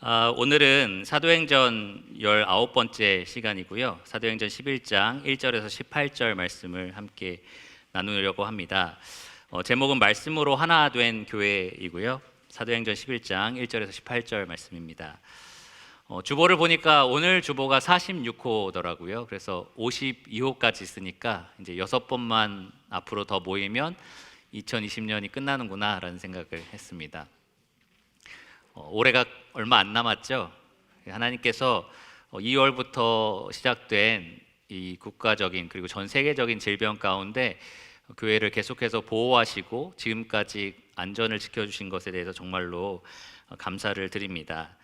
오늘은 사도행전 19번째 시간이고요. 사도행전 11장 1절에서 18절 말씀을 함께 나누려고 합니다. 제목은 말씀으로 하나 된 교회이고요. 사도행전 11장 1절에서 18절 말씀입니다. 주보를 보니까 오늘 주보가 46호더라고요. 그래서 52호까지 있으니까 이제 6번만 앞으로 더 모이면 2020년이 끝나는구나 라는 생각을 했습니다. 올해가 얼마 안 남았죠. 하나님께서 2월부터 시작된 이 국가적인 그리고 전 세계적인 질병 가운데 교회를 계속해서 보호하시고 지금까지 안전을 지켜주신 것에 대해서 정말로 감사를 드립니다.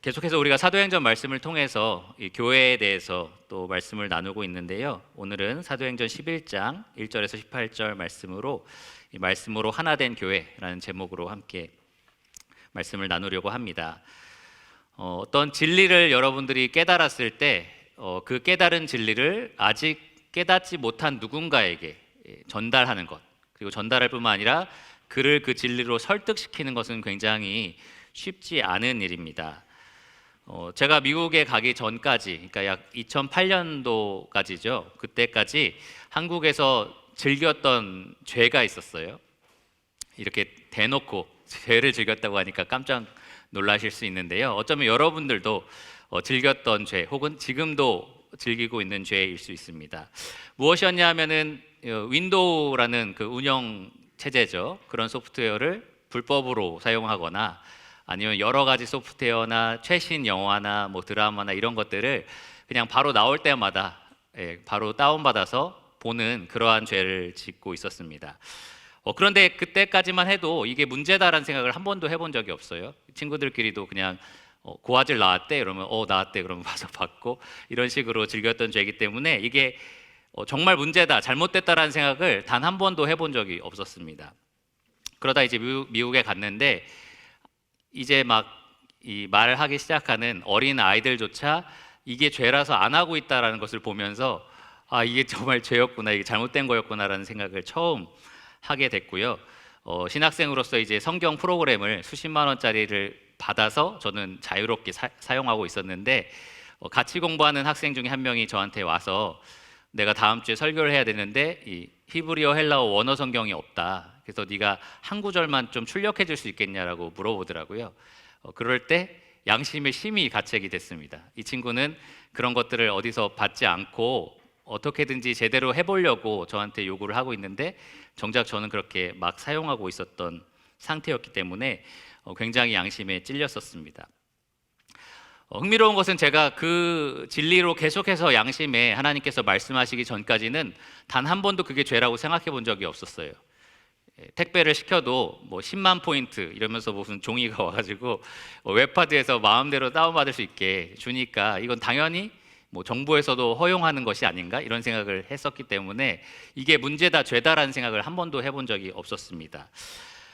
계속해서 우리가 사도행전 말씀을 통해서 이 교회에 대해서 또 말씀을 나누고 있는데요. 오늘은 사도행전 11장 1절에서 18절 말씀으로 이 말씀으로 하나 된 교회라는 제목으로 함께 말씀을 나누려고 합니다. 어떤 진리를 여러분들이 깨달았을 때 그 깨달은 진리를 아직 깨닫지 못한 누군가에게 전달하는 것, 그리고 전달할 뿐만 아니라 그를 그 진리로 설득시키는 것은 굉장히 쉽지 않은 일입니다. 제가 미국에 가기 전까지, 그러니까 약 2008년도까지죠. 그때까지 한국에서 즐겼던 죄가 있었어요. 이렇게 대놓고 죄를 즐겼다고 하니까 깜짝 놀라실 수 있는데요. 어쩌면 여러분들도 즐겼던 죄 혹은 지금도 즐기고 있는 죄일 수 있습니다. 무엇이었냐 하면은 윈도우라는 그 운영 체제죠. 그런 소프트웨어를 불법으로 사용하거나 아니면 여러 가지 소프트웨어나 최신 영화나 뭐 드라마나 이런 것들을 그냥 바로 나올 때마다 바로 다운받아서 보는 그러한 죄를 짓고 있었습니다. 그런데 그때까지만 해도 이게 문제다라는 생각을 한 번도 해본 적이 없어요. 친구들끼리도 그냥 고화질 나왔대 이러면 나왔대 그러면 와서 받고 이런 식으로 즐겼던 죄이기 때문에 이게 정말 문제다, 잘못됐다라는 생각을 단 한 번도 해본 적이 없었습니다. 그러다 이제 미국에 갔는데 이제 막 이 말하기 시작하는 어린 아이들조차 이게 죄라서 안 하고 있다라는 것을 보면서 이게 정말 죄였구나, 이게 잘못된 거였구나라는 생각을 처음 하게 됐고요. 신학생으로서 이제 성경 프로그램을 수십만 원짜리를 받아서 저는 자유롭게 사용하고 있었는데 같이 공부하는 학생 중에 한 명이 저한테 와서 내가 다음 주에 설교를 해야 되는데 이 히브리어 헬라어 원어 성경이 없다. 그래서 네가 한 구절만 좀 출력해 줄 수 있겠냐라고 물어보더라고요. 그럴 때 양심의 심이 가책이 됐습니다. 이 친구는 그런 것들을 어디서 받지 않고 어떻게든지 제대로 해보려고 저한테 요구를 하고 있는데 정작 저는 그렇게 막 사용하고 있었던 상태였기 때문에 굉장히 양심에 찔렸었습니다. 흥미로운 것은 제가 그 진리로 계속해서 양심에 하나님께서 말씀하시기 전까지는 단 한 번도 그게 죄라고 생각해 본 적이 없었어요. 택배를 시켜도 뭐 10만 포인트 이러면서 무슨 종이가 와가지고 웹하드에서 마음대로 다운받을 수 있게 주니까 이건 당연히 뭐 정부에서도 허용하는 것이 아닌가 이런 생각을 했었기 때문에 이게 문제다, 죄다라는 생각을 한 번도 해본 적이 없었습니다.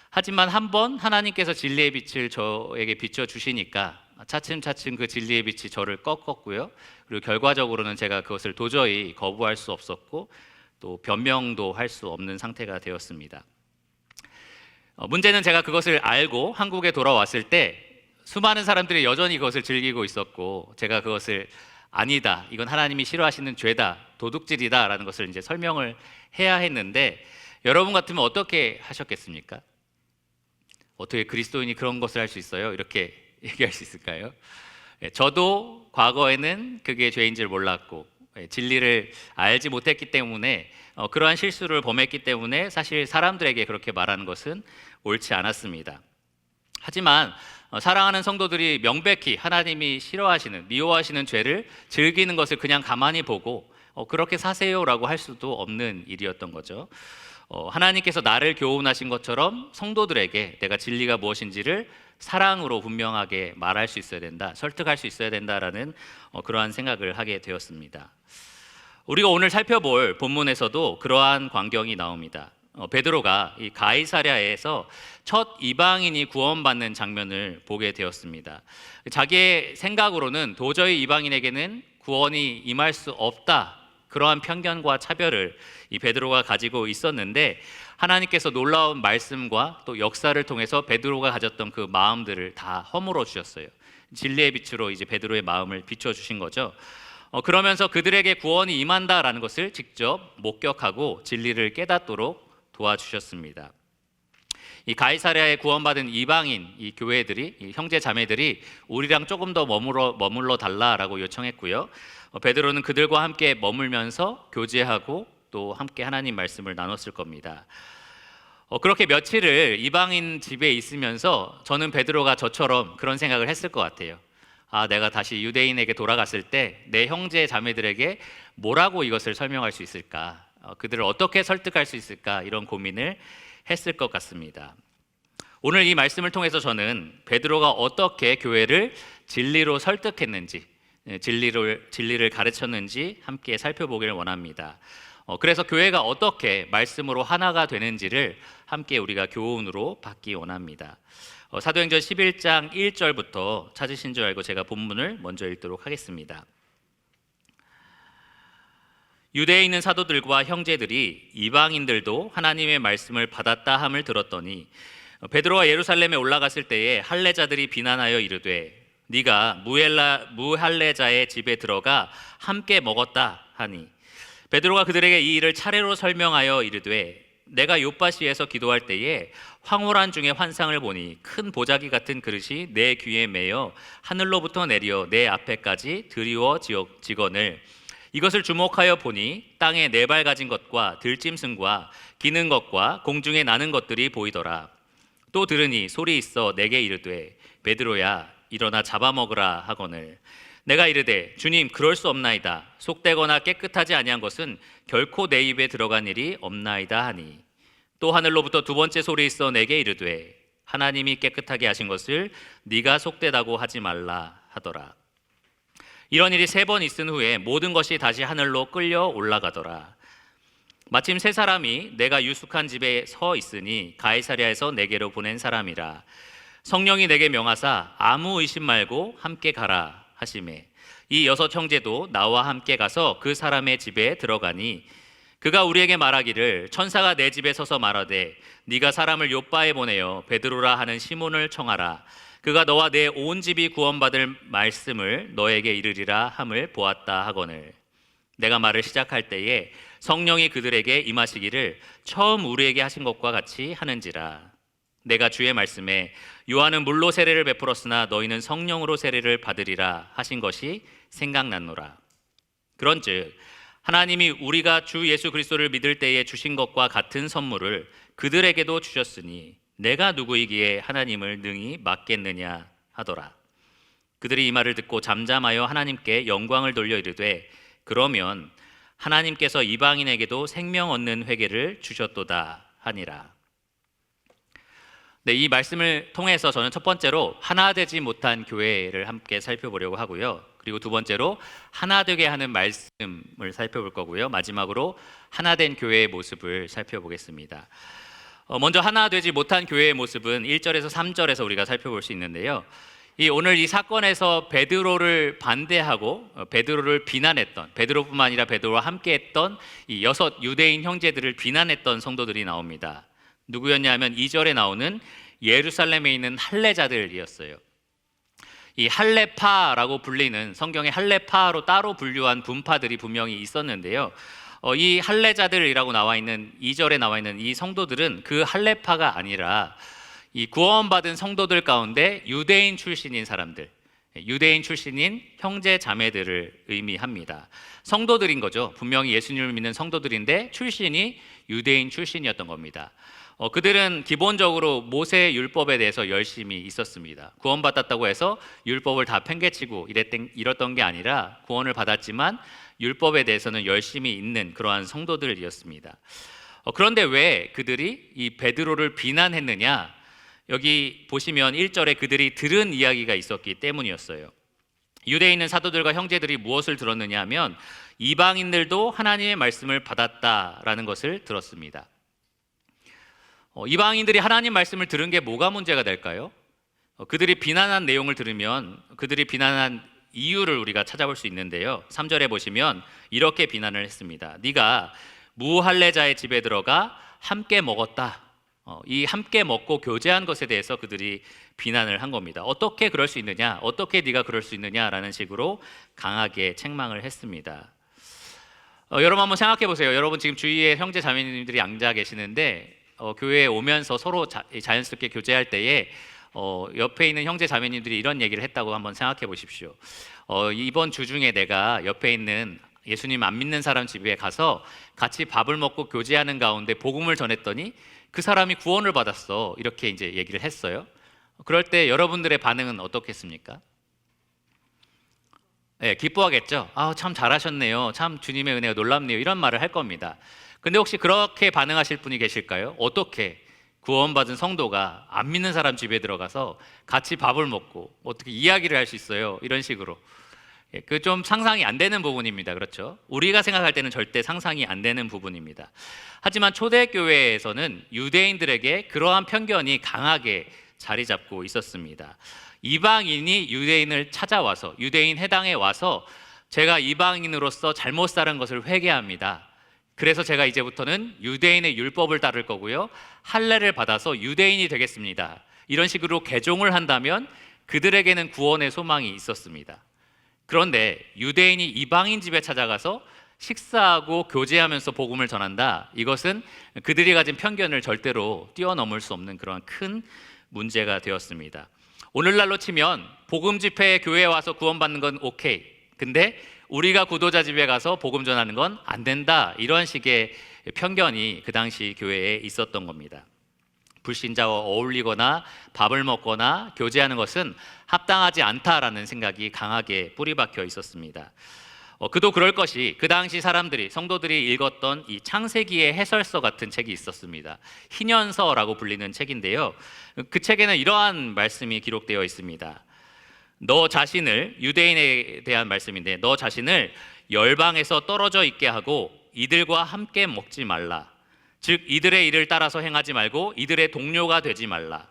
하지만 한 번 하나님께서 진리의 빛을 저에게 비춰주시니까 차츰차츰 그 진리의 빛이 저를 꺾었고요. 그리고 결과적으로는 제가 그것을 도저히 거부할 수 없었고 또 변명도 할 수 없는 상태가 되었습니다. 문제는 제가 그것을 알고 한국에 돌아왔을 때 수많은 사람들이 여전히 그것을 즐기고 있었고 제가 그것을 아니다, 이건 하나님이 싫어하시는 죄다, 도둑질이다 라는 것을 이제 설명을 해야 했는데 여러분 같으면 어떻게 하셨겠습니까? 어떻게 그리스도인이 그런 것을 할 수 있어요? 이렇게 얘기할 수 있을까요? 저도 과거에는 그게 죄인 줄 몰랐고 진리를 알지 못했기 때문에 그러한 실수를 범했기 때문에 사실 사람들에게 그렇게 말하는 것은 옳지 않았습니다. 하지만 사랑하는 성도들이 명백히 하나님이 싫어하시는, 미워하시는 죄를 즐기는 것을 그냥 가만히 보고 그렇게 사세요라고 할 수도 없는 일이었던 거죠. 하나님께서 나를 교훈하신 것처럼 성도들에게 내가 진리가 무엇인지를 사랑으로 분명하게 말할 수 있어야 된다, 설득할 수 있어야 된다라는 그러한 생각을 하게 되었습니다. 우리가 오늘 살펴볼 본문에서도 그러한 광경이 나옵니다. 베드로가 이 가이사랴에서 첫 이방인이 구원받는 장면을 보게 되었습니다. 자기의 생각으로는 도저히 이방인에게는 구원이 임할 수 없다 그러한 편견과 차별을 이 베드로가 가지고 있었는데, 하나님께서 놀라운 말씀과 또 역사를 통해서 베드로가 가졌던 그 마음들을 다 허물어 주셨어요. 진리의 빛으로 이제 베드로의 마음을 비춰 주신 거죠. 그러면서 그들에게 구원이 임한다라는 것을 직접 목격하고 진리를 깨닫도록 도와주셨습니다. 이 가이사랴에 구원받은 이방인 이 교회들이, 이 형제 자매들이 우리랑 조금 더 머물러 달라라고 요청했고요. 베드로는 그들과 함께 머물면서 교제하고 또 함께 하나님 말씀을 나눴을 겁니다. 그렇게 며칠을 이방인 집에 있으면서 저는 베드로가 저처럼 그런 생각을 했을 것 같아요. 내가 다시 유대인에게 돌아갔을 때 내 형제 자매들에게 뭐라고 이것을 설명할 수 있을까? 그들을 어떻게 설득할 수 있을까? 이런 고민을 했을 것 같습니다. 오늘 이 말씀을 통해서 저는 베드로가 어떻게 교회를 진리로 설득했는지, 진리를 가르쳤는지 함께 살펴보기를 원합니다. 그래서 교회가 어떻게 말씀으로 하나가 되는지를 함께 우리가 교훈으로 받기 원합니다. 사도행전 11장 1절부터 찾으신 줄 알고 제가 본문을 먼저 읽도록 하겠습니다. 유대에 있는 사도들과 형제들이 이방인들도 하나님의 말씀을 받았다 함을 들었더니 베드로가 예루살렘에 올라갔을 때에 할례자들이 비난하여 이르되 네가 무할례자의 집에 들어가 함께 먹었다 하니 베드로가 그들에게 이 일을 차례로 설명하여 이르되 내가 요파시에서 기도할 때에 황홀한 중에 환상을 보니 큰 보자기 같은 그릇이 내 귀에 매여 하늘로부터 내려 내 앞에까지 드리워지거늘 이것을 주목하여 보니 땅에 네 발 가진 것과 들짐승과 기는 것과 공중에 나는 것들이 보이더라. 또 들으니 소리 있어 내게 이르되 베드로야 일어나 잡아먹으라 하거늘 내가 이르되 주님 그럴 수 없나이다. 속되거나 깨끗하지 아니한 것은 결코 내 입에 들어간 일이 없나이다 하니 또 하늘로부터 두 번째 소리 있어 내게 이르되 하나님이 깨끗하게 하신 것을 네가 속되다고 하지 말라 하더라. 이런 일이 3번 있은 후에 모든 것이 다시 하늘로 끌려 올라가더라. 마침 세 사람이 내가 유숙한 집에 서 있으니 가이사랴에서 내게로 보낸 사람이라. 성령이 내게 명하사 아무 의심 말고 함께 가라 하시매 이 6 형제도 나와 함께 가서 그 사람의 집에 들어가니 그가 우리에게 말하기를 천사가 내 집에 서서 말하되 네가 사람을 요빠에 보내어 베드로라 하는 시몬을 청하라. 그가 너와 내 온 집이 구원받을 말씀을 너에게 이르리라 함을 보았다 하거늘 내가 말을 시작할 때에 성령이 그들에게 임하시기를 처음 우리에게 하신 것과 같이 하는지라. 내가 주의 말씀에 요한은 물로 세례를 베풀었으나 너희는 성령으로 세례를 받으리라 하신 것이 생각났노라. 그런즉 하나님이 우리가 주 예수 그리스도를 믿을 때에 주신 것과 같은 선물을 그들에게도 주셨으니 내가 누구이기에 하나님을 능히 막겠느냐 하더라. 그들이 이 말을 듣고 잠잠하여 하나님께 영광을 돌려 이르되 그러면 하나님께서 이방인에게도 생명 얻는 회개를 주셨도다 하니라. 네, 이 말씀을 통해서 저는 첫 번째로 하나 되지 못한 교회를 함께 살펴보려고 하고요. 그리고 두 번째로 하나 되게 하는 말씀을 살펴볼 거고요. 마지막으로 하나 된 교회의 모습을 살펴보겠습니다. 먼저 하나 되지 못한 교회의 모습은 1절에서 3절에서 우리가 살펴볼 수 있는데요. 오늘 이 사건에서 베드로를 반대하고 베드로를 비난했던, 베드로뿐만 아니라 베드로와 함께했던 이 6 유대인 형제들을 비난했던 성도들이 나옵니다. 누구였냐 하면 2절에 나오는 예루살렘에 있는 할례자들이었어요. 이 할례파라고 불리는, 성경의 할례파로 따로 분류한 분파들이 분명히 있었는데요. 이 할례자들이라고 나와 있는 2절에 나와 있는 이 성도들은 그 할례파가 아니라 이 구원받은 성도들 가운데 유대인 출신인 사람들, 유대인 출신인 형제 자매들을 의미합니다. 성도들인 거죠. 분명히 예수님을 믿는 성도들인데 출신이 유대인 출신이었던 겁니다. 그들은 기본적으로 모세의 율법에 대해서 열심히 있었습니다. 구원받았다고 해서 율법을 다 팽개치고 이랬던 게 아니라 구원을 받았지만 율법에 대해서는 열심히 있는 그러한 성도들이었습니다. 그런데 왜 그들이 이 베드로를 비난했느냐? 여기 보시면 1절에 그들이 들은 이야기가 있었기 때문이었어요. 유대에 있는 사도들과 형제들이 무엇을 들었느냐 하면 이방인들도 하나님의 말씀을 받았다라는 것을 들었습니다. 이방인들이 하나님 말씀을 들은 게 뭐가 문제가 될까요? 그들이 비난한 내용을 들으면 그들이 비난한 이유를 우리가 찾아볼 수 있는데요. 3절에 보시면 이렇게 비난을 했습니다. 네가 무할례자의 집에 들어가 함께 먹었다. 이 함께 먹고 교제한 것에 대해서 그들이 비난을 한 겁니다. 어떻게 그럴 수 있느냐? 어떻게 네가 그럴 수 있느냐라는 식으로 강하게 책망을 했습니다. 여러분 한번 생각해 보세요. 여러분 지금 주위에 형제 자매님들이 앉아 계시는데 교회에 오면서 서로 자연스럽게 교제할 때에 옆에 있는 형제 자매님들이 이런 얘기를 했다고 한번 생각해 보십시오. 이번 주 중에 내가 옆에 있는 예수님 안 믿는 사람 집에 가서 같이 밥을 먹고 교제하는 가운데 복음을 전했더니 그 사람이 구원을 받았어. 이렇게 이제 얘기를 했어요. 그럴 때 여러분들의 반응은 어떻겠습니까? 네, 기뻐하겠죠. 참 잘하셨네요. 참 주님의 은혜가 놀랍네요. 이런 말을 할 겁니다. 근데 혹시 그렇게 반응하실 분이 계실까요? 어떻게 구원받은 성도가 안 믿는 사람 집에 들어가서 같이 밥을 먹고 어떻게 이야기를 할 수 있어요? 이런 식으로. 그 좀 상상이 안 되는 부분입니다. 그렇죠? 우리가 생각할 때는 절대 상상이 안 되는 부분입니다. 하지만 초대교회에서는 유대인들에게 그러한 편견이 강하게 자리 잡고 있었습니다. 이방인이 유대인을 찾아와서 유대인 회당에 와서 제가 이방인으로서 잘못 살은 것을 회개합니다. 그래서 제가 이제부터는 유대인의 율법을 따를 거고요. 할례를 받아서 유대인이 되겠습니다. 이런 식으로 개종을 한다면 그들에게는 구원의 소망이 있었습니다. 그런데 유대인이 이방인 집에 찾아가서 식사하고 교제하면서 복음을 전한다. 이것은 그들이 가진 편견을 절대로 뛰어넘을 수 없는 그런 큰 문제가 되었습니다. 오늘날로 치면 복음 집회에 교회에 와서 구원받는 건 오케이. 근데 우리가 구도자 집에 가서 복음 전하는 건 안 된다. 이런 식의 편견이 그 당시 교회에 있었던 겁니다. 불신자와 어울리거나 밥을 먹거나 교제하는 것은 합당하지 않다라는 생각이 강하게 뿌리박혀 있었습니다. 그도 그럴 것이 그 당시 사람들이 성도들이 읽었던 이 창세기의 해설서 같은 책이 있었습니다. 희년서라고 불리는 책인데요. 그 책에는 이러한 말씀이 기록되어 있습니다. 너 자신을, 유대인에 대한 말씀인데, 너 자신을 열방에서 떨어져 있게 하고 이들과 함께 먹지 말라. 즉 이들의 일을 따라서 행하지 말고 이들의 동료가 되지 말라.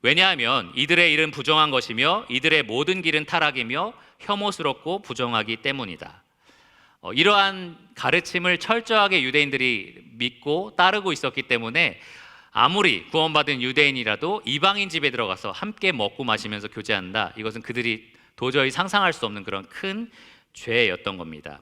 왜냐하면 이들의 일은 부정한 것이며 이들의 모든 길은 타락이며 혐오스럽고 부정하기 때문이다. 이러한 가르침을 철저하게 유대인들이 믿고 따르고 있었기 때문에 아무리 구원받은 유대인이라도 이방인 집에 들어가서 함께 먹고 마시면서 교제한다. 이것은 그들이 도저히 상상할 수 없는 그런 큰 죄였던 겁니다.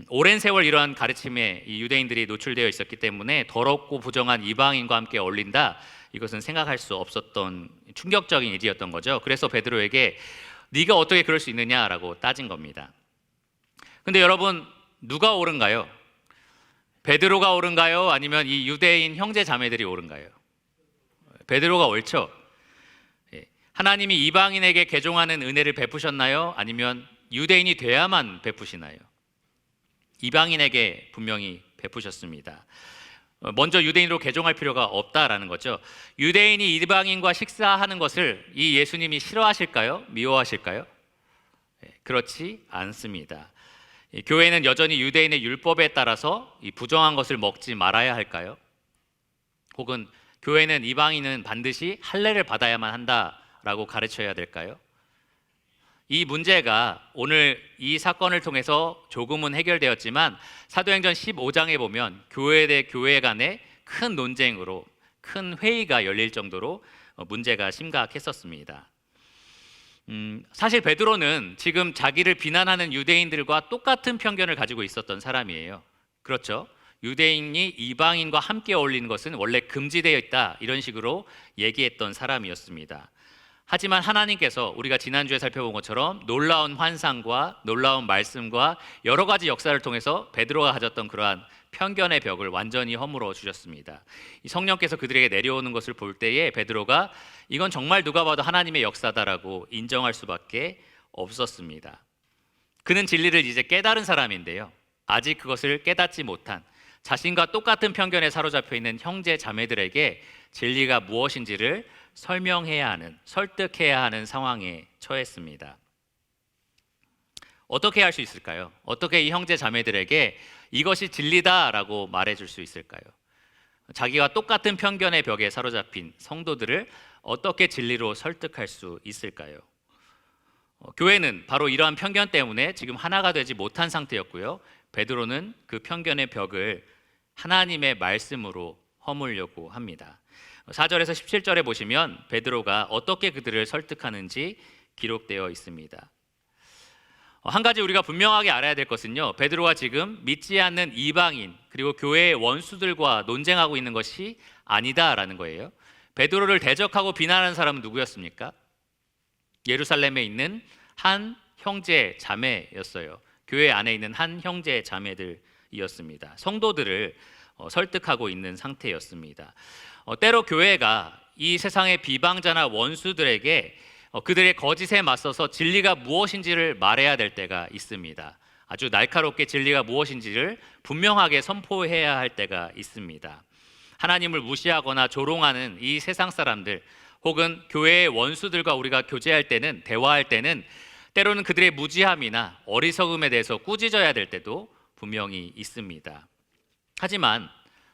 오랜 세월 이러한 가르침에 이 유대인들이 노출되어 있었기 때문에 더럽고 부정한 이방인과 함께 어울린다. 이것은 생각할 수 없었던 충격적인 일이었던 거죠. 그래서 베드로에게 네가 어떻게 그럴 수 있느냐라고 따진 겁니다. 근데 여러분 누가 옳은가요? 베드로가 옳은가요? 아니면 이 유대인 형제 자매들이 옳은가요? 베드로가 옳죠. 하나님이 이방인에게 개종하는 은혜를 베푸셨나요? 아니면 유대인이 돼야만 베푸시나요? 이방인에게 분명히 베푸셨습니다. 먼저 유대인으로 개종할 필요가 없다라는 거죠. 유대인이 이방인과 식사하는 것을 이 예수님이 싫어하실까요? 미워하실까요? 그렇지 않습니다. 교회는 여전히 유대인의 율법에 따라서 이 부정한 것을 먹지 말아야 할까요? 혹은 교회는 이방인은 반드시 할례를 받아야만 한다라고 가르쳐야 될까요? 이 문제가 오늘 이 사건을 통해서 조금은 해결되었지만 사도행전 15장에 보면 교회 대 교회 간의 큰 논쟁으로 큰 회의가 열릴 정도로 문제가 심각했었습니다. 사실 베드로는 지금 자기를 비난하는 유대인들과 똑같은 편견을 가지고 있었던 사람이에요. 그렇죠? 유대인이 이방인과 함께 어울리는 것은 원래 금지되어 있다. 이런 식으로 얘기했던 사람이었습니다. 하지만 하나님께서 우리가 지난주에 살펴본 것처럼 놀라운 환상과 놀라운 말씀과 여러 가지 역사를 통해서 베드로가 가졌던 그러한 편견의 벽을 완전히 허물어 주셨습니다. 성령께서 그들에게 내려오는 것을 볼 때에 베드로가 이건 정말 누가 봐도 하나님의 역사다라고 인정할 수밖에 없었습니다. 그는 진리를 이제 깨달은 사람인데요. 아직 그것을 깨닫지 못한 자신과 똑같은 편견에 사로잡혀 있는 형제 자매들에게 진리가 무엇인지를 설명해야 하는, 설득해야 하는 상황에 처했습니다. 어떻게 할 수 있을까요? 어떻게 이 형제 자매들에게 이것이 진리다라고 말해줄 수 있을까요? 자기와 똑같은 편견의 벽에 사로잡힌 성도들을 어떻게 진리로 설득할 수 있을까요? 교회는 바로 이러한 편견 때문에 지금 하나가 되지 못한 상태였고요. 베드로는 그 편견의 벽을 하나님의 말씀으로 허물려고 합니다. 4절에서 17절에 보시면 베드로가 어떻게 그들을 설득하는지 기록되어 있습니다. 한 가지 우리가 분명하게 알아야 될 것은요, 베드로가 지금 믿지 않는 이방인 그리고 교회의 원수들과 논쟁하고 있는 것이 아니다라는 거예요. 베드로를 대적하고 비난하는 사람은 누구였습니까? 예루살렘에 있는 한 형제 자매였어요. 교회 안에 있는 한 형제 자매들이었습니다. 성도들을 설득하고 있는 상태였습니다. 때로 교회가 이 세상의 비방자나 원수들에게 그들의 거짓에 맞서서 진리가 무엇인지를 말해야 될 때가 있습니다. 아주 날카롭게 진리가 무엇인지를 분명하게 선포해야 할 때가 있습니다. 하나님을 무시하거나 조롱하는 이 세상 사람들 혹은 교회의 원수들과 우리가 교제할 때는, 대화할 때는 때로는 그들의 무지함이나 어리석음에 대해서 꾸짖어야 될 때도 분명히 있습니다. 하지만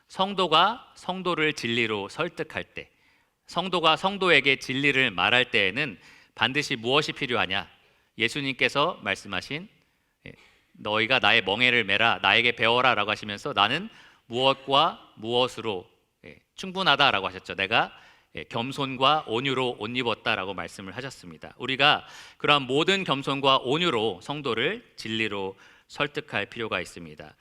성도가 성도를 진리로 설득할 때, 성도가 성도에게 진리를 말할 때에는 반드시 무엇이 필요하냐? 예수님께서 말씀하신 너희가 나의 멍에를 메라, 나에게 배워라 라고 하시면서 나는 무엇과 무엇으로 충분하다라고 하셨죠. 내가 겸손과 온유로 옷 입었다라고 말씀을 하셨습니다. 우리가 그러한 모든 겸손과 온유로 성도를 진리로 설득할 필요가 있습니다.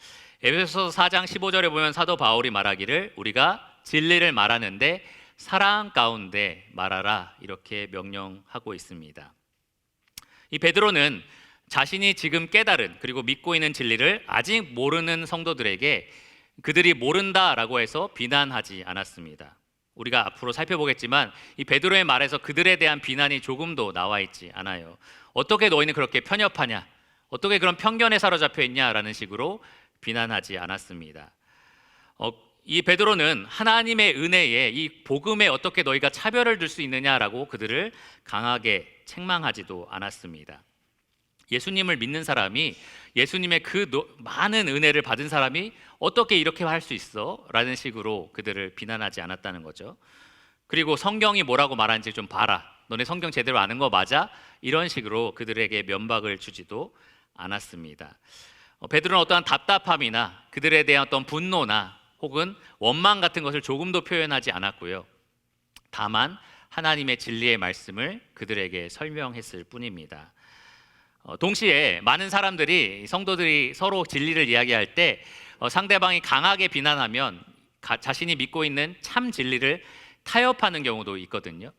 에베소서 4장 15절에 보면 사도 바울이 말하기를 우리가 진리를 말하는데 사랑 가운데 말하라 이렇게 명령하고 있습니다. 이 베드로는 자신이 지금 깨달은 그리고 믿고 있는 진리를 아직 모르는 성도들에게 그들이 모른다라고 해서 비난하지 않았습니다. 우리가 앞으로 살펴보겠지만 이 베드로의 말에서 그들에 대한 비난이 조금도 나와 있지 않아요. 어떻게 너희는 그렇게 편협하냐? 어떻게 그런 편견에 사로잡혀 있냐라는 식으로 비난하지 않았습니다. 이 베드로는 하나님의 은혜에 이 복음에 어떻게 너희가 차별을 둘 수 있느냐라고 그들을 강하게 책망하지도 않았습니다. 예수님을 믿는 사람이 예수님의 그 많은 은혜를 받은 사람이 어떻게 이렇게 할 수 있어? 라는 식으로 그들을 비난하지 않았다는 거죠. 그리고 성경이 뭐라고 말하는지 좀 봐라. 너네 성경 제대로 아는 거 맞아? 이런 식으로 그들에게 면박을 주지도 않았습니다. 베드로는 어떠한 답답함이나 그들에 대한 어떤 분노나 혹은 원망 같은 것을 조금도 표현하지 않았고요. 다만 하나님의 진리의 말씀을 그들에게 설명했을 뿐입니다. 동시에 많은 사람들이 성도들이 서로 진리를 이야기할 때 상대방이 강하게 비난하면 자신이 믿고 있는 참 진리를 타협하는 경우도 있거든요.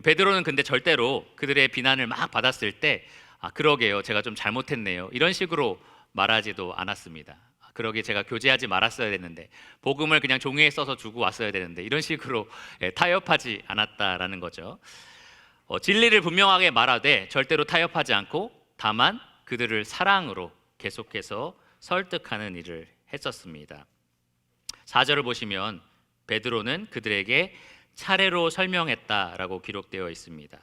베드로는 근데 절대로 그들의 비난을 막 받았을 때 그러게요, 제가 좀 잘못했네요, 이런 식으로 말하지도 않았습니다. 그러게 제가 교제하지 말았어야 됐는데, 복음을 그냥 종이에 써서 주고 왔어야 되는데, 이런 식으로 타협하지 않았다라는 거죠. 진리를 분명하게 말하되 절대로 타협하지 않고 다만 그들을 사랑으로 계속해서 설득하는 일을 했었습니다. 4절을 보시면 베드로는 그들에게 차례로 설명했다라고 기록되어 있습니다.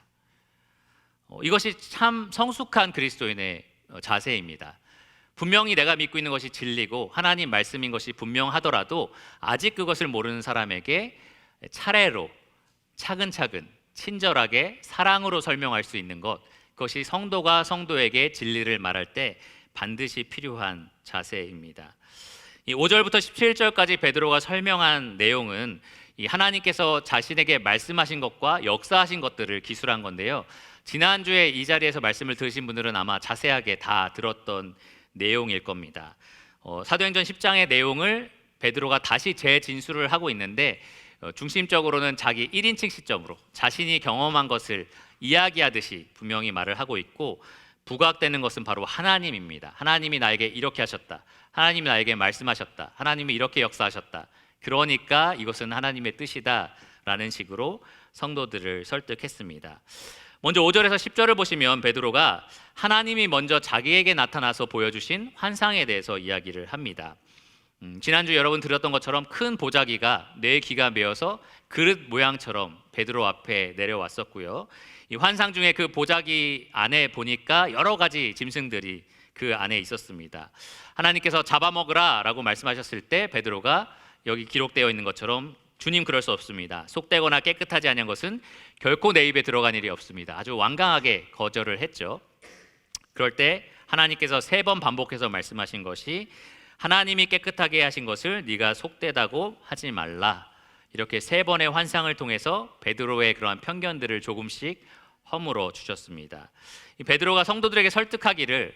이것이 참 성숙한 그리스도인의 자세입니다. 분명히 내가 믿고 있는 것이 진리고 하나님 말씀인 것이 분명하더라도 아직 그것을 모르는 사람에게 차례로 차근차근 친절하게 사랑으로 설명할 수 있는 것, 그것이 성도가 성도에게 진리를 말할 때 반드시 필요한 자세입니다. 이 5절부터 17절까지 베드로가 설명한 내용은 이 하나님께서 자신에게 말씀하신 것과 역사하신 것들을 기술한 건데요. 지난주에 이 자리에서 말씀을 들으신 분들은 아마 자세하게 다 들었던 내용일 겁니다. 사도행전 10장의 내용을 베드로가 다시 재진술을 하고 있는데 중심적으로는 자기 1인칭 시점으로 자신이 경험한 것을 이야기하듯이 분명히 말을 하고 있고, 부각되는 것은 바로 하나님입니다. 하나님이 나에게 이렇게 하셨다, 하나님이 나에게 말씀하셨다, 하나님이 이렇게 역사하셨다, 그러니까 이것은 하나님의 뜻이다 라는 식으로 성도들을 설득했습니다. 먼저 5절에서 10절을 보시면 베드로가 하나님이 먼저 자기에게 나타나서 보여주신 환상에 대해서 이야기를 합니다. 지난주 여러분 들었던 것처럼 큰 보자기가 네 귀가 메어서 그릇 모양처럼 베드로 앞에 내려왔었고요. 이 환상 중에 그 보자기 안에 보니까 여러 가지 짐승들이 그 안에 있었습니다. 하나님께서 잡아먹으라 라고 말씀하셨을 때 베드로가 여기 기록되어 있는 것처럼 주님 그럴 수 없습니다, 속되거나 깨끗하지 아니한 것은 결코 내 입에 들어간 일이 없습니다, 아주 완강하게 거절을 했죠. 그럴 때 하나님께서 3번 반복해서 말씀하신 것이 하나님이 깨끗하게 하신 것을 네가 속되다고 하지 말라. 이렇게 3번의 환상을 통해서 베드로의 그러한 편견들을 조금씩 허물어 주셨습니다. 이 베드로가 성도들에게 설득하기를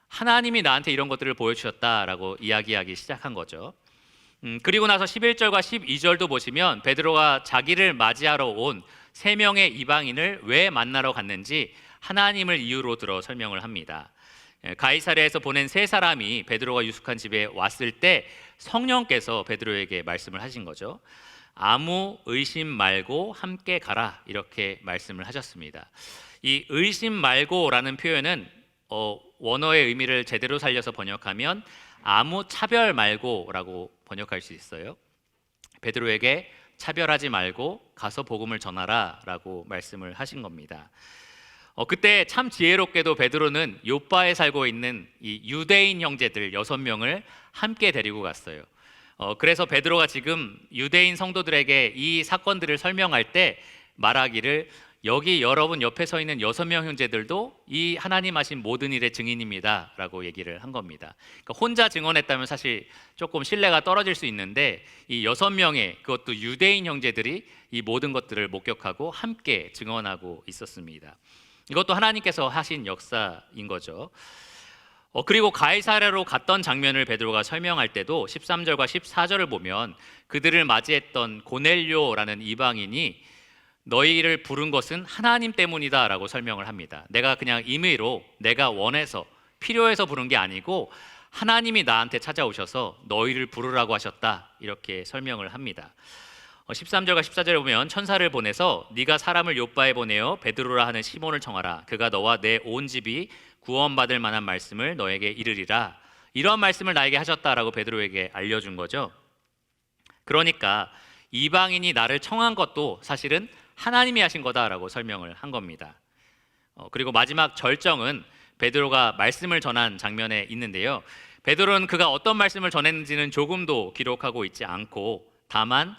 하나님이 나한테 이런 것들을 보여주셨다라고 이야기하기 시작한 거죠. 그리고 나서 11절과 12절도 보시면 베드로가 자기를 맞이하러 온 3명의 이방인을 왜 만나러 갔는지 하나님을 이유로 들어 설명을 합니다. 가이사랴에서 보낸 3사람이 베드로가 유숙한 집에 왔을 때 성령께서 베드로에게 말씀을 하신 거죠. 아무 의심 말고 함께 가라, 이렇게 말씀을 하셨습니다. 이 의심 말고라는 표현은 원어의 의미를 제대로 살려서 번역하면 아무 차별 말고라고 번역할 수 있어요. 베드로에게 차별하지 말고 가서 복음을 전하라 라고 말씀을 하신 겁니다. 그때 참 지혜롭게도 베드로는 요빠에 살고 있는 이 유대인 형제들 6명을 함께 데리고 갔어요. 그래서 베드로가 지금 유대인 성도들에게 이 사건들을 설명할 때 말하기를 여기 여러분 옆에 서 있는 6명 형제들도 이 하나님 하신 모든 일의 증인입니다 라고 얘기를 한 겁니다. 그러니까 혼자 증언했다면 사실 조금 신뢰가 떨어질 수 있는데 이 6명의 그것도 유대인 형제들이 이 모든 것들을 목격하고 함께 증언하고 있었습니다. 이것도 하나님께서 하신 역사인 거죠. 그리고 가이사랴로 갔던 장면을 베드로가 설명할 때도 13절과 14절을 보면 그들을 맞이했던 고넬료라는 이방인이 너희를 부른 것은 하나님 때문이다 라고 설명을 합니다. 내가 그냥 임의로 내가 원해서 필요해서 부른 게 아니고 하나님이 나한테 찾아오셔서 너희를 부르라고 하셨다, 이렇게 설명을 합니다. 13절과 14절에 보면 천사를 보내서 네가 사람을 요빠에 보내어 베드로라 하는 시몬을 청하라. 그가 너와 내 온 집이 구원받을 만한 말씀을 너에게 이르리라. 이런 말씀을 나에게 하셨다라고 베드로에게 알려준 거죠. 그러니까 이방인이 나를 청한 것도 사실은 하나님이 하신 거다라고 설명을 한 겁니다. 그리고 마지막 절정은 베드로가 말씀을 전한 장면에 있는데요. 베드로는 그가 어떤 말씀을 전했는지는 조금도 기록하고 있지 않고 다만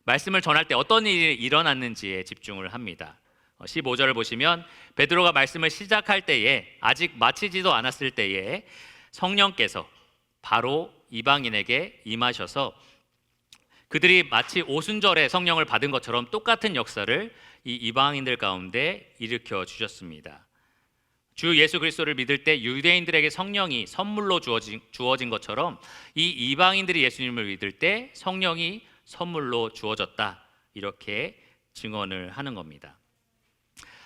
말씀을 전할 때 어떤 일이 일어났는지에 집중을 합니다. 15절을 보시면 베드로가 말씀을 시작할 때에 아직 마치지도 않았을 때에 성령께서 바로 이방인에게 임하셔서 그들이 마치 오순절에 성령을 받은 것처럼 똑같은 역사를 이 이방인들 가운데 일으켜 주셨습니다. 주 예수 그리스도를 믿을 때 유대인들에게 성령이 선물로 주어진 것처럼 이 이방인들이 예수님을 믿을 때 성령이 선물로 주어졌다, 이렇게 증언을 하는 겁니다.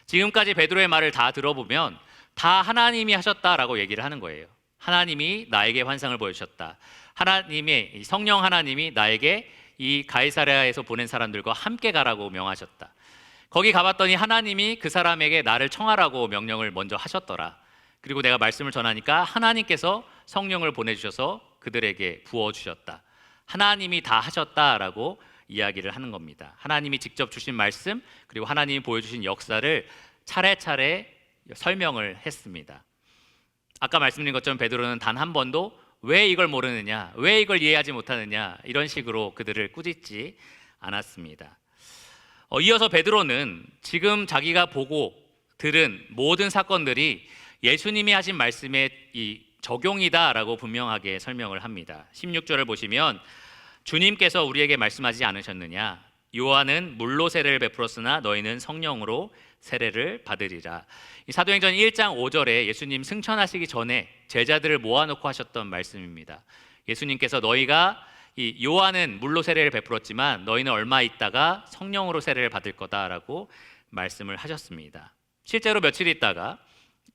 지금까지 베드로의 말을 다 들어보면 다 하나님이 하셨다라고 얘기를 하는 거예요. 하나님이 나에게 환상을 보여주셨다. 하나님의 성령 하나님이 나에게 이 가이사랴에서 보낸 사람들과 함께 가라고 명하셨다. 거기 가봤더니 하나님이 그 사람에게 나를 청하라고 명령을 먼저 하셨더라. 그리고 내가 말씀을 전하니까 하나님께서 성령을 보내주셔서 그들에게 부어주셨다. 하나님이 다 하셨다라고 이야기를 하는 겁니다. 하나님이 직접 주신 말씀, 그리고 하나님이 보여주신 역사를 차례차례 설명을 했습니다. 아까 말씀드린 것처럼 베드로는 단 한 번도 왜 이걸 모르느냐, 왜 이걸 이해하지 못하느냐, 이런 식으로 그들을 꾸짖지 않았습니다. 이어서 베드로는 지금 자기가 보고 들은 모든 사건들이 예수님이 하신 말씀의 이 적용이다라고 분명하게 설명을 합니다. 16절을 보시면 주님께서 우리에게 말씀하지 않으셨느냐, 요한은 물로 세례를 베풀었으나 너희는 성령으로 세례를 받으리라. 이 사도행전 1장 5절에 예수님 승천하시기 전에 제자들을 모아놓고 하셨던 말씀입니다. 예수님께서 너희가 이 요한은 물로 세례를 베풀었지만 너희는 얼마 있다가 성령으로 세례를 받을 거다라고 말씀을 하셨습니다. 실제로 며칠 있다가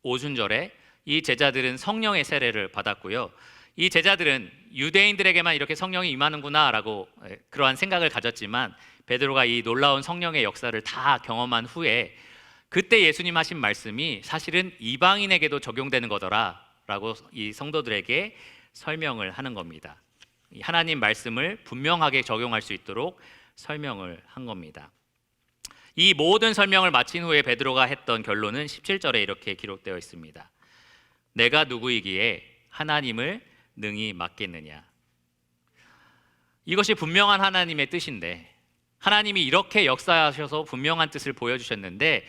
오순절에 이 제자들은 성령의 세례를 받았고요. 이 제자들은 유대인들에게만 이렇게 성령이 임하는구나라고 그러한 생각을 가졌지만 베드로가 이 놀라운 성령의 역사를 다 경험한 후에 그때 예수님 하신 말씀이 사실은 이방인에게도 적용되는 거더라라고 이 성도들에게 설명을 하는 겁니다. 하나님 말씀을 분명하게 적용할 수 있도록 설명을 한 겁니다. 이 모든 설명을 마친 후에 베드로가 했던 결론은 17절에 이렇게 기록되어 있습니다. 내가 누구이기에 하나님을 능히 맡겠느냐. 이것이 분명한 하나님의 뜻인데, 하나님이 이렇게 역사하셔서 분명한 뜻을 보여주셨는데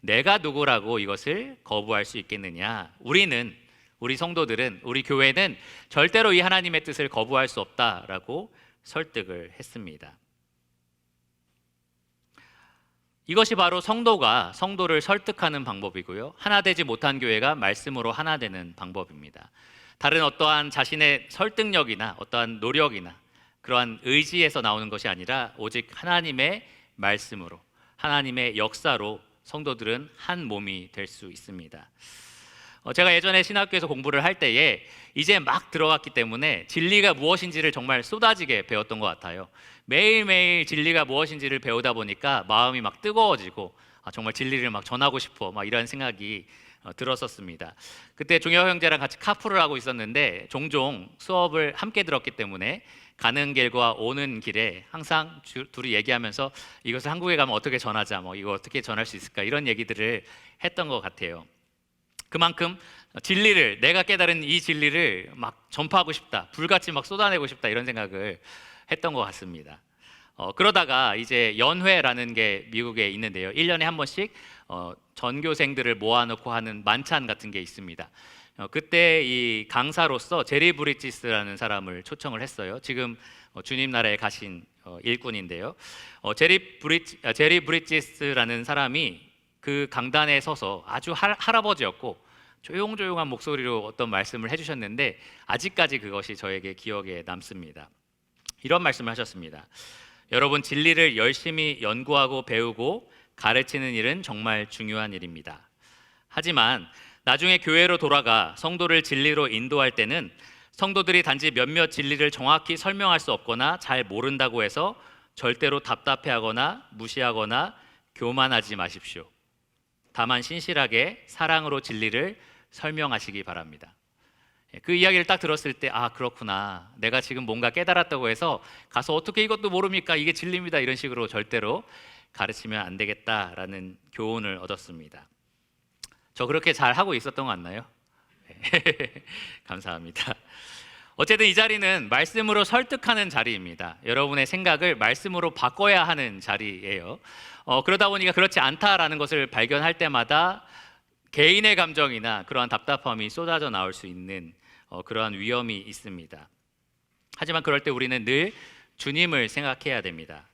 내가 누구라고 이것을 거부할 수 있겠느냐? 우리 성도들은, 우리 교회는 절대로 이 하나님의 뜻을 거부할 수 없다라고 설득을 했습니다. 이것이 바로 성도가 성도를 설득하는 방법이고요. 하나 되지 못한 교회가 말씀으로 하나 되는 방법입니다. 다른 어떠한 자신의 설득력이나 어떠한 노력이나 그러한 의지에서 나오는 것이 아니라 오직 하나님의 말씀으로, 하나님의 역사로 성도들은 한 몸이 될 수 있습니다. 제가 예전에 신학교에서 공부를 할 때에 이제 막 들어갔기 때문에 진리가 무엇인지를 정말 쏟아지게 배웠던 것 같아요. 매일매일 진리가 무엇인지를 배우다 보니까 마음이 막 뜨거워지고 정말 진리를 막 전하고 싶어 막 이런 생각이 들었었습니다. 그때 종혁 형제랑 같이 카풀을 하고 있었는데 종종 수업을 함께 들었기 때문에 가는 길과 오는 길에 항상 둘이 얘기하면서 이것을 한국에 가면 어떻게 전하자, 뭐 이거 어떻게 전할 수 있을까 이런 얘기들을 했던 것 같아요. 그만큼 진리를, 내가 깨달은 이 진리를 막 전파하고 싶다, 불같이 막 쏟아내고 싶다 이런 생각을 했던 것 같습니다. 그러다가 이제 연회라는 게 미국에 있는데요. 1년에 한 번씩 전교생들을 모아놓고 하는 만찬 같은 게 있습니다. 그때 이 강사로서 제리 브리지스라는 사람을 초청을 했어요. 지금 주님 나라에 가신 일꾼인데요. 제리 브리지스라는 사람이 그 강단에 서서 아주 할아버지였고 조용조용한 목소리로 어떤 말씀을 해주셨는데 아직까지 그것이 저에게 기억에 남습니다. 이런 말씀을 하셨습니다. 여러분, 진리를 열심히 연구하고 배우고 가르치는 일은 정말 중요한 일입니다. 하지만 나중에 교회로 돌아가 성도를 진리로 인도할 때는 성도들이 단지 몇몇 진리를 정확히 설명할 수 없거나 잘 모른다고 해서 절대로 답답해하거나 무시하거나 교만하지 마십시오. 다만 신실하게 사랑으로 진리를 설명하시기 바랍니다. 그 이야기를 딱 들었을 때 그렇구나, 내가 지금 뭔가 깨달았다고 해서 가서 어떻게 이것도 모릅니까, 이게 진리입니다 이런 식으로 절대로 가르치면 안 되겠다라는 교훈을 얻었습니다. 저 그렇게 잘 하고 있었던 거 같나요? 감사합니다. 어쨌든 이 자리는 말씀으로 설득하는 자리입니다. 여러분의 생각을 말씀으로 바꿔야 하는 자리예요. 그러다 보니까 그렇지 않다라는 것을 발견할 때마다 개인의 감정이나 그러한 답답함이 쏟아져 나올 수 있는 그러한 위험이 있습니다. 하지만 그럴 때 우리는 늘 주님을 생각해야 됩니다.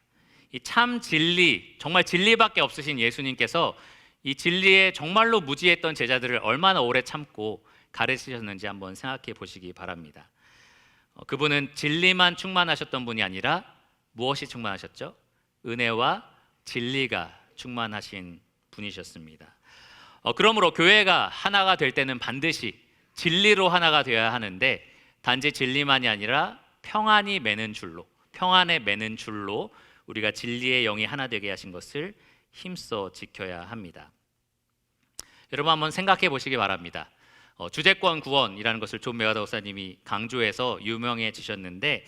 이 참 진리, 정말 진리밖에 없으신 예수님께서 이 진리에 정말로 무지했던 제자들을 얼마나 오래 참고 가르치셨는지 한번 생각해 보시기 바랍니다. 그분은 진리만 충만하셨던 분이 아니라 무엇이 충만하셨죠? 은혜와 진리가 충만하신 분이셨습니다. 그러므로 교회가 하나가 될 때는 반드시 진리로 하나가 되어야 하는데 단지 진리만이 아니라 평안에 매는 줄로 우리가 진리의 영이 하나 되게 하신 것을 힘써 지켜야 합니다. 여러분 한번 생각해 보시기 바랍니다. 주제권 구원이라는 것을 존 메가더 목사님이 강조해서 유명해지셨는데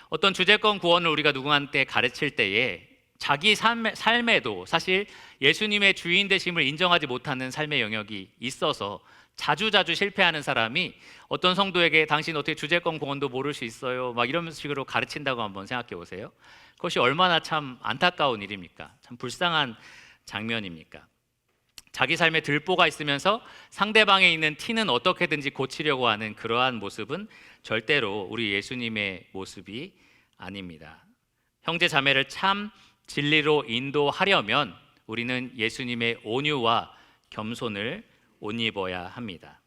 어떤 주제권 구원을 우리가 누구한테 가르칠 때에 자기 삶에도 사실 예수님의 주인 되심을 인정하지 못하는 삶의 영역이 있어서 자주자주 실패하는 사람이 어떤 성도에게 당신 어떻게 주제권 구원도 모를 수 있어요? 막 이런 식으로 가르친다고 한번 생각해 보세요. 그것이 얼마나 참 안타까운 일입니까? 참 불쌍한 장면입니까? 자기 삶에 들보가 있으면서 상대방에 있는 티는 어떻게든지 고치려고 하는 그러한 모습은 절대로 우리 예수님의 모습이 아닙니다. 형제 자매를 참 진리로 인도하려면 우리는 예수님의 온유와 겸손을 옷 입어야 합니다.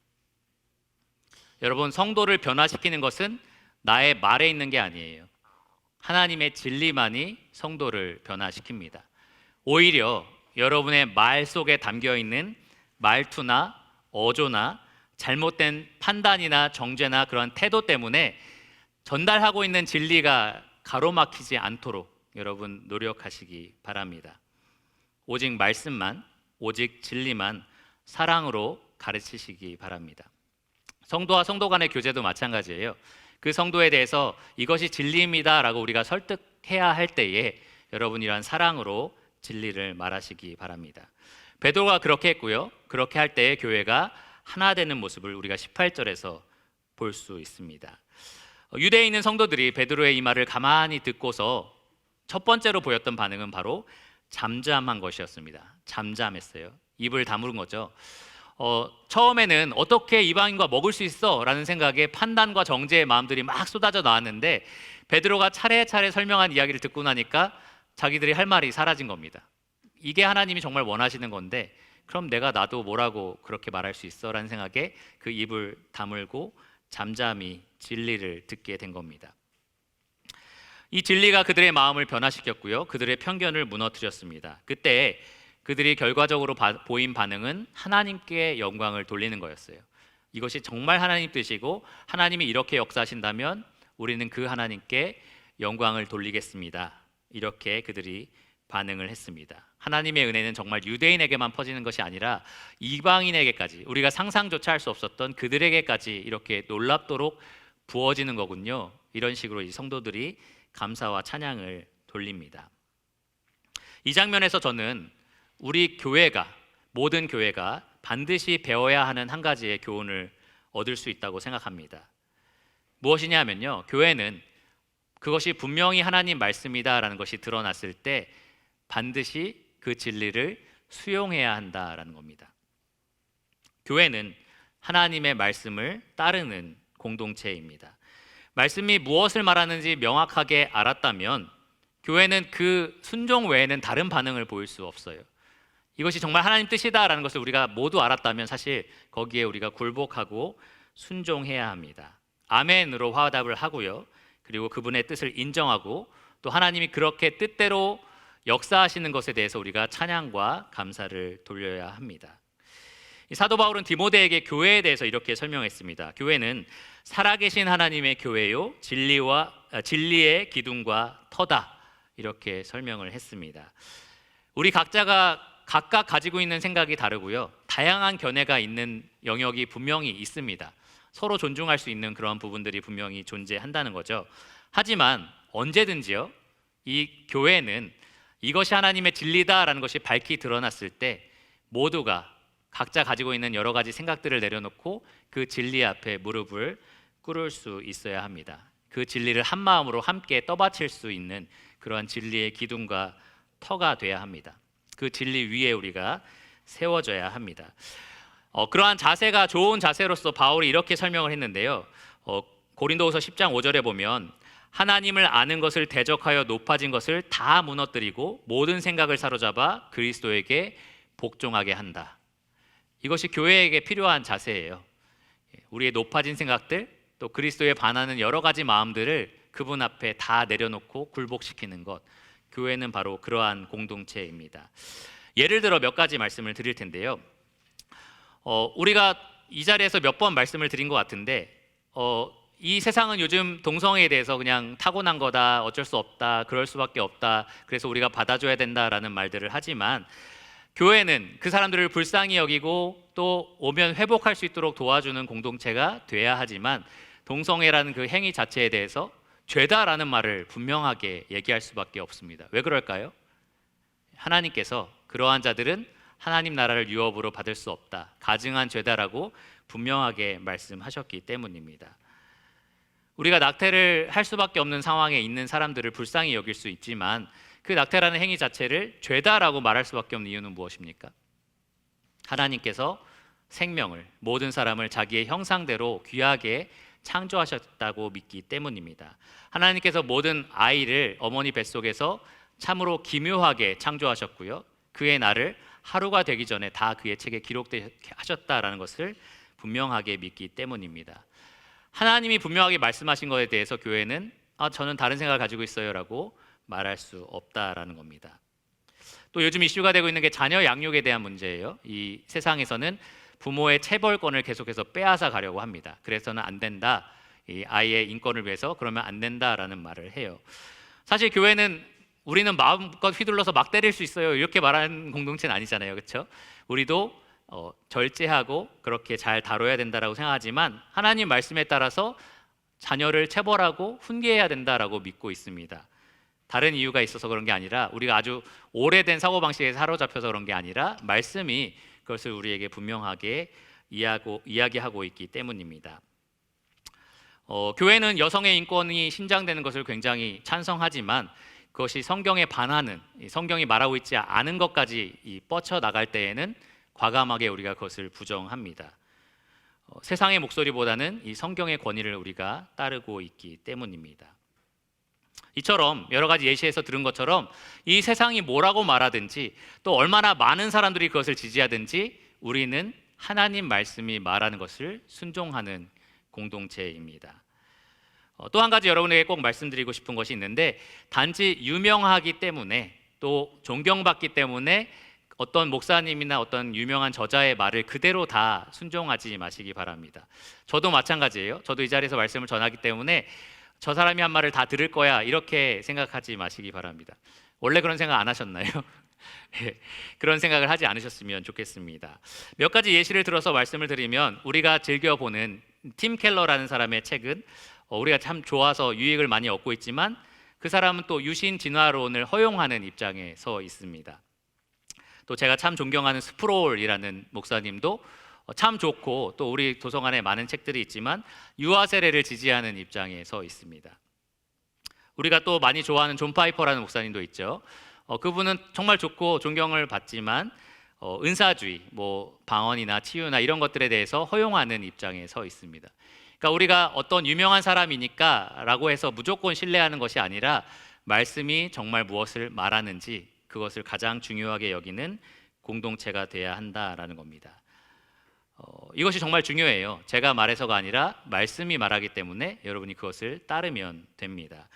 여러분, 성도를 변화시키는 것은 나의 말에 있는 게 아니에요. 하나님의 진리만이 성도를 변화시킵니다. 오히려 여러분의 말 속에 담겨 있는 말투나 어조나 잘못된 판단이나 정죄나 그런 태도 때문에 전달하고 있는 진리가 가로막히지 않도록 여러분 노력하시기 바랍니다. 오직 말씀만, 오직 진리만 사랑으로 가르치시기 바랍니다. 성도와 성도 간의 교제도 마찬가지예요. 그 성도에 대해서 이것이 진리입니다 라고 우리가 설득해야 할 때에 여러분이란 사랑으로 진리를 말하시기 바랍니다. 베드로가 그렇게 했고요. 그렇게 할 때에 교회가 하나 되는 모습을 우리가 18절에서 볼 수 있습니다. 유대에 있는 성도들이 베드로의 이 말을 가만히 듣고서 첫 번째로 보였던 반응은 바로 잠잠한 것이었습니다. 잠잠했어요. 입을 다물은 거죠. 처음에는 어떻게 이방인과 먹을 수 있어? 라는 생각에 판단과 정죄의 마음들이 막 쏟아져 나왔는데 베드로가 차례차례 설명한 이야기를 듣고 나니까 자기들이 할 말이 사라진 겁니다. 이게 하나님이 정말 원하시는 건데 그럼 나도 뭐라고 그렇게 말할 수 있어? 라는 생각에 그 입을 다물고 잠잠히 진리를 듣게 된 겁니다. 이 진리가 그들의 마음을 변화시켰고요. 그들의 편견을 무너뜨렸습니다. 그때 그들이 결과적으로 보인 반응은 하나님께 영광을 돌리는 거였어요. 이것이 정말 하나님 뜻이고 하나님이 이렇게 역사하신다면 우리는 그 하나님께 영광을 돌리겠습니다. 이렇게 그들이 반응을 했습니다. 하나님의 은혜는 정말 유대인에게만 퍼지는 것이 아니라 이방인에게까지, 우리가 상상조차 할 수 없었던 그들에게까지 이렇게 놀랍도록 부어지는 거군요. 이런 식으로 이 성도들이 감사와 찬양을 돌립니다. 이 장면에서 저는 우리 교회가, 모든 교회가 반드시 배워야 하는 한 가지의 교훈을 얻을 수 있다고 생각합니다. 무엇이냐면요, 교회는 그것이 분명히 하나님 말씀이다라는 것이 드러났을 때 반드시 그 진리를 수용해야 한다라는 겁니다. 교회는 하나님의 말씀을 따르는 공동체입니다. 말씀이 무엇을 말하는지 명확하게 알았다면 교회는 그 순종 외에는 다른 반응을 보일 수 없어요. 이것이 정말 하나님 뜻이다라는 것을 우리가 모두 알았다면 사실 거기에 우리가 굴복하고 순종해야 합니다. 아멘으로 화답을 하고요. 그리고 그분의 뜻을 인정하고 또 하나님이 그렇게 뜻대로 역사하시는 것에 대해서 우리가 찬양과 감사를 돌려야 합니다. 사도 바울은 디모데에게 교회에 대해서 이렇게 설명했습니다. 교회는 살아계신 하나님의 교회요 진리의 기둥과 터다, 이렇게 설명을 했습니다. 우리 각자가 각각 가지고 있는 생각이 다르고요, 다양한 견해가 있는 영역이 분명히 있습니다. 서로 존중할 수 있는 그런 부분들이 분명히 존재한다는 거죠. 하지만 언제든지요, 이 교회는 이것이 하나님의 진리다라는 것이 밝히 드러났을 때 모두가 각자 가지고 있는 여러 가지 생각들을 내려놓고 그 진리 앞에 무릎을 꿇을 수 있어야 합니다. 그 진리를 한 마음으로 함께 떠받칠 수 있는 그러한 진리의 기둥과 터가 돼야 합니다. 그 진리 위에 우리가 세워져야 합니다. 그러한 자세가 좋은 자세로서 바울이 이렇게 설명을 했는데요. 고린도후서 10장 5절에 보면 하나님을 아는 것을 대적하여 높아진 것을 다 무너뜨리고 모든 생각을 사로잡아 그리스도에게 복종하게 한다. 이것이 교회에게 필요한 자세예요. 우리의 높아진 생각들, 또 그리스도에 반하는 여러 가지 마음들을 그분 앞에 다 내려놓고 굴복시키는 것, 교회는 바로 그러한 공동체입니다. 예를 들어 몇 가지 말씀을 드릴 텐데요. 우리가 이 자리에서 몇 번 말씀을 드린 것 같은데 이 세상은 요즘 동성애에 대해서 그냥 타고난 거다, 어쩔 수 없다, 그럴 수밖에 없다, 그래서 우리가 받아줘야 된다라는 말들을 하지만 교회는 그 사람들을 불쌍히 여기고 또 오면 회복할 수 있도록 도와주는 공동체가 돼야 하지만 동성애라는 그 행위 자체에 대해서 죄다라는 말을 분명하게 얘기할 수밖에 없습니다. 왜 그럴까요? 하나님께서 그러한 자들은 하나님 나라를 유업으로 받을 수 없다, 가증한 죄다라고 분명하게 말씀하셨기 때문입니다. 우리가 낙태를 할 수밖에 없는 상황에 있는 사람들을 불쌍히 여길 수 있지만 그 낙태라는 행위 자체를 죄다라고 말할 수밖에 없는 이유는 무엇입니까? 하나님께서 생명을, 모든 사람을 자기의 형상대로 귀하게 창조하셨다고 믿기 때문입니다. 하나님께서 모든 아이를 어머니 뱃속에서 참으로 기묘하게 창조하셨고요, 그의 날을 하루가 되기 전에 다 그의 책에 기록되게 하셨다라는 것을 분명하게 믿기 때문입니다. 하나님이 분명하게 말씀하신 것에 대해서 교회는 저는 다른 생각을 가지고 있어요 라고 말할 수 없다라는 겁니다. 또 요즘 이슈가 되고 있는 게 자녀 양육에 대한 문제예요. 이 세상에서는 부모의 체벌권을 계속해서 빼앗아 가려고 합니다. 그래서는 안 된다, 이 아이의 인권을 위해서 그러면 안 된다라는 말을 해요. 사실 교회는 우리는 마음껏 휘둘러서 막 때릴 수 있어요 이렇게 말하는 공동체는 아니잖아요, 그렇죠? 우리도 절제하고 그렇게 잘 다뤄야 된다라고 생각하지만 하나님 말씀에 따라서 자녀를 체벌하고 훈계해야 된다라고 믿고 있습니다. 다른 이유가 있어서 그런 게 아니라 우리가 아주 오래된 사고방식에 사로잡혀서 그런 게 아니라 말씀이 그것을 우리에게 분명하게 이야기하고 있기 때문입니다. 교회는 여성의 인권이 신장되는 것을 굉장히 찬성하지만 그것이 성경에 반하는, 성경이 말하고 있지 않은 것까지 뻗쳐 나갈 때에는 과감하게 우리가 그것을 부정합니다. 세상의 목소리보다는 이 성경의 권위를 우리가 따르고 있기 때문입니다. 이처럼 여러 가지 예시에서 들은 것처럼 이 세상이 뭐라고 말하든지 또 얼마나 많은 사람들이 그것을 지지하든지 우리는 하나님 말씀이 말하는 것을 순종하는 공동체입니다. 또 한 가지 여러분에게 꼭 말씀드리고 싶은 것이 있는데, 단지 유명하기 때문에 또 존경받기 때문에 어떤 목사님이나 어떤 유명한 저자의 말을 그대로 다 순종하지 마시기 바랍니다. 저도 마찬가지예요. 저도 이 자리에서 말씀을 전하기 때문에 저 사람이 한 말을 다 들을 거야 이렇게 생각하지 마시기 바랍니다. 원래 그런 생각 안 하셨나요? 그런 생각을 하지 않으셨으면 좋겠습니다. 몇 가지 예시를 들어서 말씀을 드리면, 우리가 즐겨보는 팀 켈러라는 사람의 책은 우리가 참 좋아서 유익을 많이 얻고 있지만, 그 사람은 또 유신 진화론을 허용하는 입장에 서 있습니다. 또 제가 참 존경하는 스프롤이라는 목사님도 참 좋고 또 우리 도서관에 많은 책들이 있지만 유아 세례를 지지하는 입장에 서 있습니다. 우리가 또 많이 좋아하는 존 파이퍼라는 목사님도 있죠. 그분은 정말 좋고 존경을 받지만 은사주의, 방언이나 치유나 이런 것들에 대해서 허용하는 입장에 서 있습니다. 그러니까 우리가 어떤 유명한 사람이니까 라고 해서 무조건 신뢰하는 것이 아니라, 말씀이 정말 무엇을 말하는지 그것을 가장 중요하게 여기는 공동체가 돼야 한다라는 겁니다. 이것이 정말 중요해요. 제가 말해서가 아니라 말씀이 말하기 때문에 여러분이 그것을 따르면 됩니다.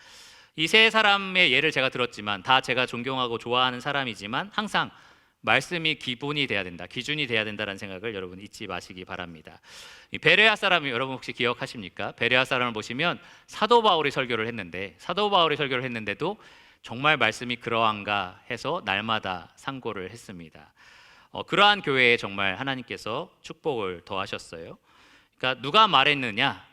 이 세 사람의 예를 제가 들었지만 다 제가 존경하고 좋아하는 사람이지만 항상 말씀이 기본이 돼야 된다, 기준이 돼야 된다는 생각을 여러분 잊지 마시기 바랍니다. 이 베레아 사람이 여러분 혹시 기억하십니까? 베레아 사람을 보시면 사도 바울이 설교를 했는데도 정말 말씀이 그러한가 해서 날마다 상고를 했습니다. 그러한 교회에 정말 하나님께서 축복을 더하셨어요. 그러니까 누가 말했느냐,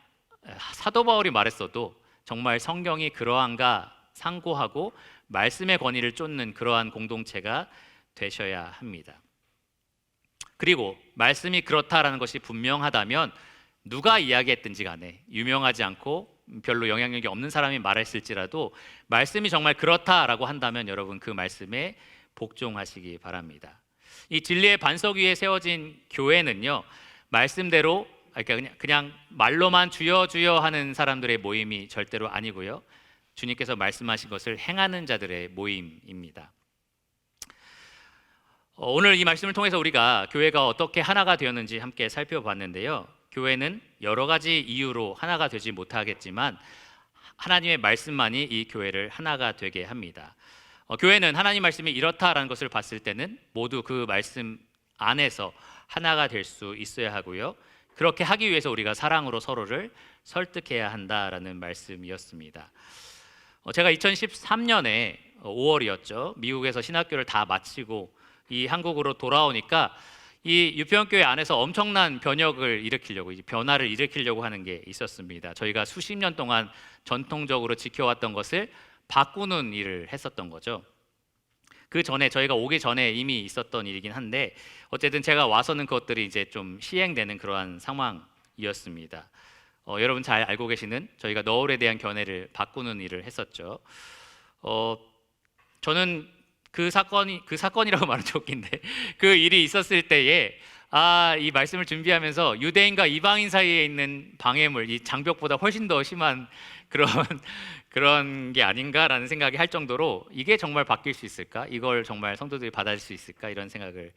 사도 바울이 말했어도 정말 성경이 그러한가 상고하고 말씀의 권위를 쫓는 그러한 공동체가 되셔야 합니다. 그리고 말씀이 그렇다라는 것이 분명하다면 누가 이야기했든지 간에, 유명하지 않고 별로 영향력이 없는 사람이 말했을지라도 말씀이 정말 그렇다라고 한다면 여러분 그 말씀에 복종하시기 바랍니다. 이 진리의 반석 위에 세워진 교회는요, 말씀대로, 그러니까 그냥 말로만 주여 주여 하는 사람들의 모임이 절대로 아니고요, 주님께서 말씀하신 것을 행하는 자들의 모임입니다. 오늘 이 말씀을 통해서 우리가 교회가 어떻게 하나가 되었는지 함께 살펴봤는데요, 교회는 여러 가지 이유로 하나가 되지 못하겠지만 하나님의 말씀만이 이 교회를 하나가 되게 합니다. 교회는 하나님 말씀이 이렇다라는 것을 봤을 때는 모두 그 말씀 안에서 하나가 될 수 있어야 하고요, 그렇게 하기 위해서 우리가 사랑으로 서로를 설득해야 한다라는 말씀이었습니다. 제가 2013년에 5월이었죠. 미국에서 신학교를 다 마치고 이 한국으로 돌아오니까 이 유평교회 안에서 엄청난 변화를 일으키려고 하는 게 있었습니다. 저희가 수십 년 동안 전통적으로 지켜왔던 것을 바꾸는 일을 했었던 거죠. 그 전에, 저희가 오기 전에 이미 있었던 일이긴 한데 어쨌든 제가 와서는 그것들이 이제 좀 시행되는 그러한 상황이었습니다. 여러분 잘 알고 계시는 저희가 너울에 대한 견해를 바꾸는 일을 했었죠. 저는 그 사건이라고 말하면 좋긴데 그 일이 있었을 때에 이 말씀을 준비하면서 유대인과 이방인 사이에 있는 방해물, 이 장벽보다 훨씬 더 심한 그런 게 아닌가라는 생각이 할 정도로, 이게 정말 바뀔 수 있을까? 이걸 정말 성도들이 받아들일 수 있을까? 이런 생각을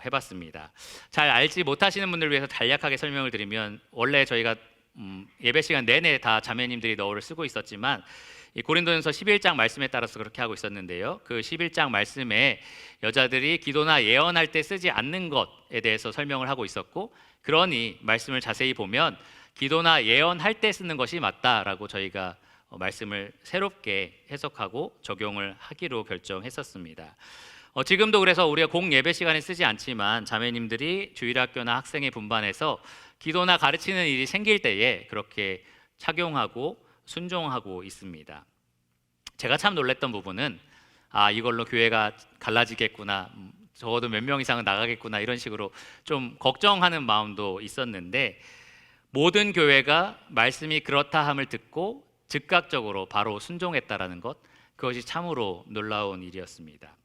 해봤습니다. 잘 알지 못하시는 분들을 위해서 간략하게 설명을 드리면, 원래 저희가 예배 시간 내내 다 자매님들이 너울을 쓰고 있었지만 이 고린도전서 11장 말씀에 따라서 그렇게 하고 있었는데요, 그 11장 말씀에 여자들이 기도나 예언할 때 쓰지 않는 것에 대해서 설명을 하고 있었고, 그러니 말씀을 자세히 보면 기도나 예언할 때 쓰는 것이 맞다라고 저희가 말씀을 새롭게 해석하고 적용을 하기로 결정했었습니다. 지금도 그래서 우리가 공 예배 시간에 쓰지 않지만 자매님들이 주일학교나 학생회 분반에서 기도나 가르치는 일이 생길 때에 그렇게 착용하고 순종하고 있습니다. 제가 참 놀랬던 부분은 이걸로 교회가 갈라지겠구나, 적어도 몇 명 이상은 나가겠구나, 이런 식으로 좀 걱정하는 마음도 있었는데, 모든 교회가 말씀이 그렇다 함을 듣고 즉각적으로 바로 순종했다라는 것, 그것이 참으로 놀라운 일이었습니다.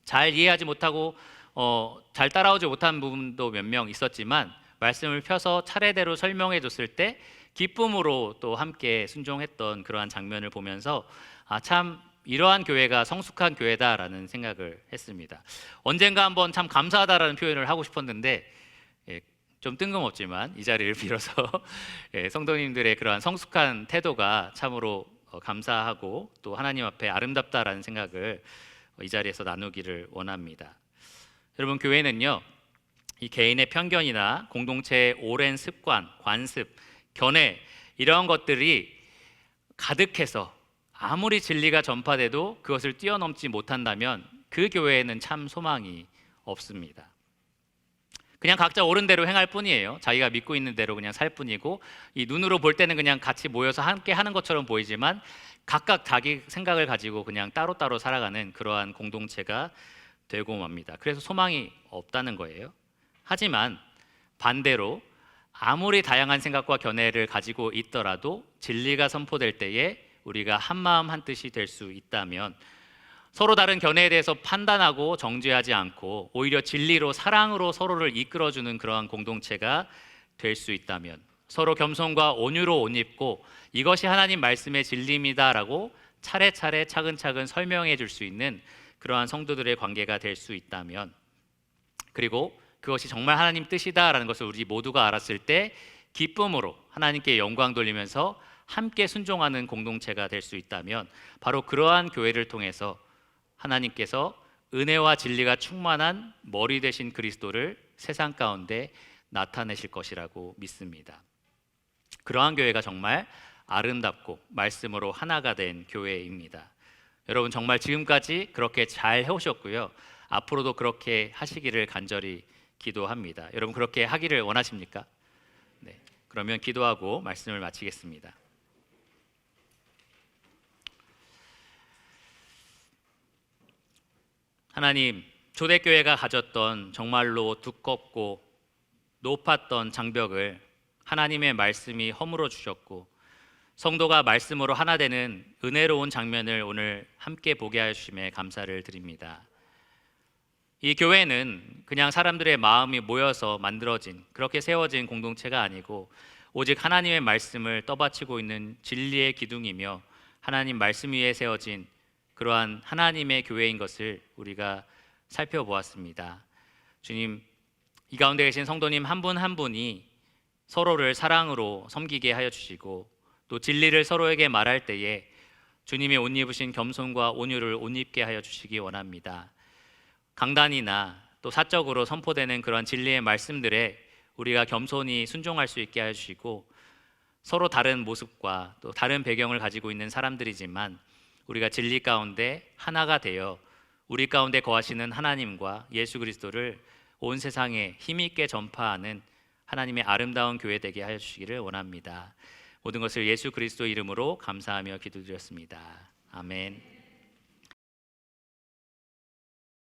잘 이해하지 못하고 잘 따라오지 못한 부분도 몇 명 있었지만 말씀을 펴서 차례대로 설명해 줬을 때 기쁨으로 또 함께 순종했던 그러한 장면을 보면서 참 이러한 교회가 성숙한 교회다라는 생각을 했습니다. 언젠가 한번 참 감사하다라는 표현을 하고 싶었는데 좀 뜬금없지만 이 자리를 빌어서 성도님들의 그러한 성숙한 태도가 참으로 감사하고 또 하나님 앞에 아름답다라는 생각을 이 자리에서 나누기를 원합니다. 여러분, 교회는요, 이 개인의 편견이나 공동체의 오랜 습관, 관습, 견해 이러한 것들이 가득해서 아무리 진리가 전파돼도 그것을 뛰어넘지 못한다면 그 교회에는 참 소망이 없습니다. 그냥 각자 옳은 대로 행할 뿐이에요. 자기가 믿고 있는 대로 그냥 살 뿐이고, 이 눈으로 볼 때는 그냥 같이 모여서 함께 하는 것처럼 보이지만 각각 자기 생각을 가지고 그냥 따로따로 살아가는 그러한 공동체가 되고 맙니다. 그래서 소망이 없다는 거예요. 하지만 반대로 아무리 다양한 생각과 견해를 가지고 있더라도 진리가 선포될 때에 우리가 한마음 한뜻이 될 수 있다면, 서로 다른 견해에 대해서 판단하고 정죄하지 않고 오히려 진리로 사랑으로 서로를 이끌어주는 그러한 공동체가 될 수 있다면, 서로 겸손과 온유로 옷 입고 이것이 하나님 말씀의 진리입니다라고 차례차례 차근차근 설명해 줄 수 있는 그러한 성도들의 관계가 될 수 있다면, 그리고 그것이 정말 하나님 뜻이다라는 것을 우리 모두가 알았을 때 기쁨으로 하나님께 영광 돌리면서 함께 순종하는 공동체가 될 수 있다면, 바로 그러한 교회를 통해서 하나님께서 은혜와 진리가 충만한 머리 되신 그리스도를 세상 가운데 나타내실 것이라고 믿습니다. 그러한 교회가 정말 아름답고 말씀으로 하나가 된 교회입니다. 여러분, 정말 지금까지 그렇게 잘 해오셨고요, 앞으로도 그렇게 하시기를 간절히 기도합니다. 여러분, 그렇게 하기를 원하십니까? 네, 그러면 기도하고 말씀을 마치겠습니다. 하나님, 초대교회가 가졌던 정말로 두껍고 높았던 장벽을 하나님의 말씀이 허물어 주셨고, 성도가 말씀으로 하나 되는 은혜로운 장면을 오늘 함께 보게 하심에 감사를 드립니다. 이 교회는 그냥 사람들의 마음이 모여서 만들어진, 그렇게 세워진 공동체가 아니고 오직 하나님의 말씀을 떠받치고 있는 진리의 기둥이며 하나님 말씀 위에 세워진 그러한 하나님의 교회인 것을 우리가 살펴보았습니다. 주님, 이 가운데 계신 성도님 한 분 한 분이 서로를 사랑으로 섬기게 하여 주시고, 또 진리를 서로에게 말할 때에 주님의 옷 입으신 겸손과 온유를 옷 입게 하여 주시기 원합니다. 강단이나 또 사적으로 선포되는 그런 진리의 말씀들에 우리가 겸손히 순종할 수 있게 하여 주시고, 서로 다른 모습과 또 다른 배경을 가지고 있는 사람들이지만 우리가 진리 가운데 하나가 되어 우리 가운데 거하시는 하나님과 예수 그리스도를 온 세상에 힘있게 전파하는 하나님의 아름다운 교회 되게 하여 주시기를 원합니다. 모든 것을 예수 그리스도 이름으로 감사하며 기도드렸습니다. 아멘.